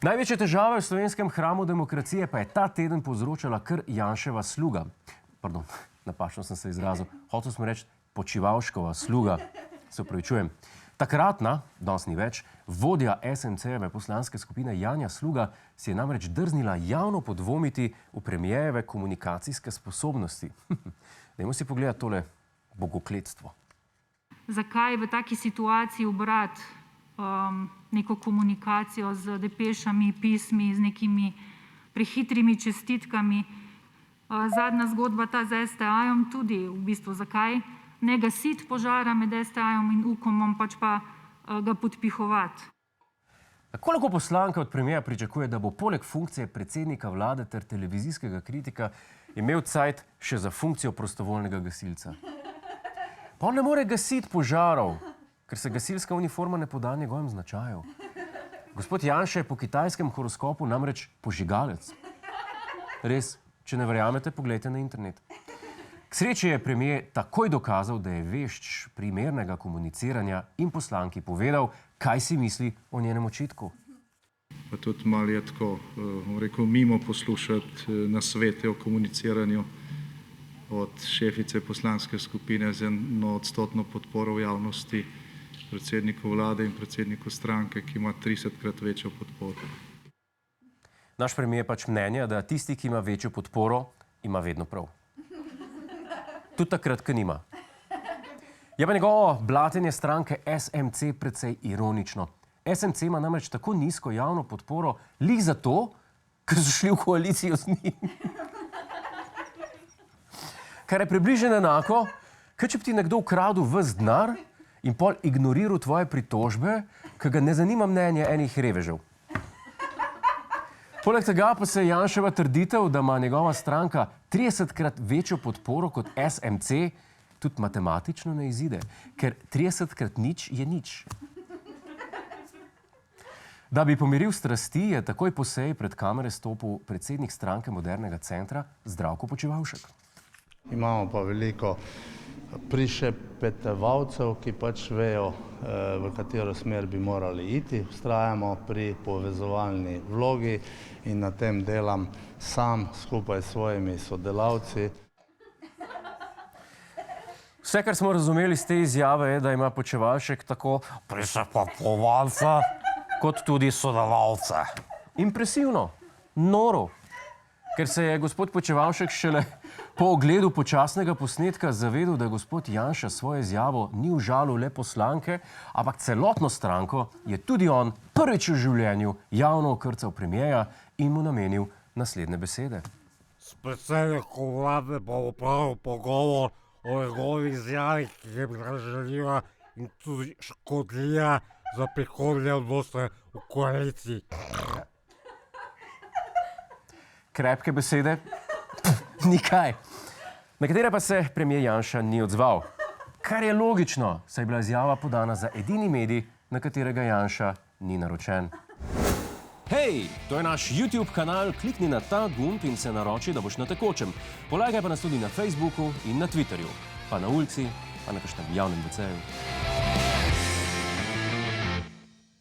Največje težave v slovenskem hramu demokracije pa je ta teden povzročala kar Janševa sluga. Pardon, napačno sem se izrazil. Hotel sem reči Počivalškova sluga. Se opravičujem. Takratna, danes ni več, vodja SMC-jeve poslanske skupine Janja Sluga si je namreč drznila javno podvomiti v premierjeve komunikacijske sposobnosti. Dajmo si pogledati tole bogokletstvo. Zakaj v taki situaciji ubrati neko komunikacijo z depešami, pismi, z nekimi prehitrimi čestitkami. Zadnja zgodba ta z STA-jem tudi v bistvu zakaj ne gasiti požara med STA-jem in Ukomom, pač pa ga podpihovati. Koliko poslanka od premiera pričakuje, da bo poleg funkcije predsednika vlade ter televizijskega kritika imel cajt še za funkcijo prostovoljnega gasilca? Pa on ne more gasiti požarov, ker se gasilska uniforma ne poda njegovim značajem. Gospod Janša je po kitajskem horoskopu namreč požigalec. Res, če ne verjamete, poglejte na internet. K sreči je premier takoj dokazal, da je vešč primernega komuniciranja in poslanki povedal, kaj si misli o njenem očitku. Pa tudi malo je tako, bom rekel, mimo poslušati nasvete o komuniciranju od šefice poslanske skupine z 1% podporo v javnosti, predsedniku vlade in predsedniku stranke, ki ima 30-krat večjo podporo. Naš premier je pač mnenja, da tisti, ki ima večjo podporo, ima vedno prav. Tudi takrat, ko nima. Je pa njegovo blatenje stranke SMC precej ironično. SMC ima namreč tako nizko javno podporo lih zato, ker so šli v koalicijo z njim. Kar je približno enako, kot če bi ti nekdo ukradel ves denar in pol ignoriral tvoje pritožbe, ker ga ne zanima mnenje enih revežev. Poleg tega pa se Janševa trditev, da ima njegova stranka 30-krat večjo podporo kot SMC, tudi matematično ne izide, ker 30-krat nič je nič. Da bi pomiril strasti, je takoj po seji pred kamere stopil predsednik stranke Modernega centra Zdravko Počivalšek. Imamo pa veliko prišepetevalcev, ki pač vejo, v katero smer bi morali iti. Vztrajamo pri povezovalni vlogi in na tem delam sam skupaj s svojimi sodelavci. Vse, kar smo razumeli z te izjave, je, da ima Počivalšek tako prišepetevalca kot tudi sodelavce. Impresivno, noro, ker se je gospod Počivalšek šele po ogledu počasnega posnetka zavedel, da gospod Janša svojo izjavo ni užalil le poslanke, ampak celotno stranko je tudi on prvič v življenju javno okrcal premierja in mu namenil naslednje besede. S predsednikom vlade bomo opravili pogovor o njegovih izjavah, ki je bila žaljiva in tudi škodljiva za prihodnje odnose v koaliciji. Krepke besede? Nikaj. Na katere pa se premier Janša ni odzval. Kar je logično, saj je bila izjava podana za edini medij, na katerega Janša ni naročen. Hej, to je naš YouTube kanal, klikni na ta gumb in se naroči, da boš na tekočem. Polajkaj pa nas tudi na Facebooku in na Twitterju, pa na ulici, pa na kakšnem javnem WC-ju.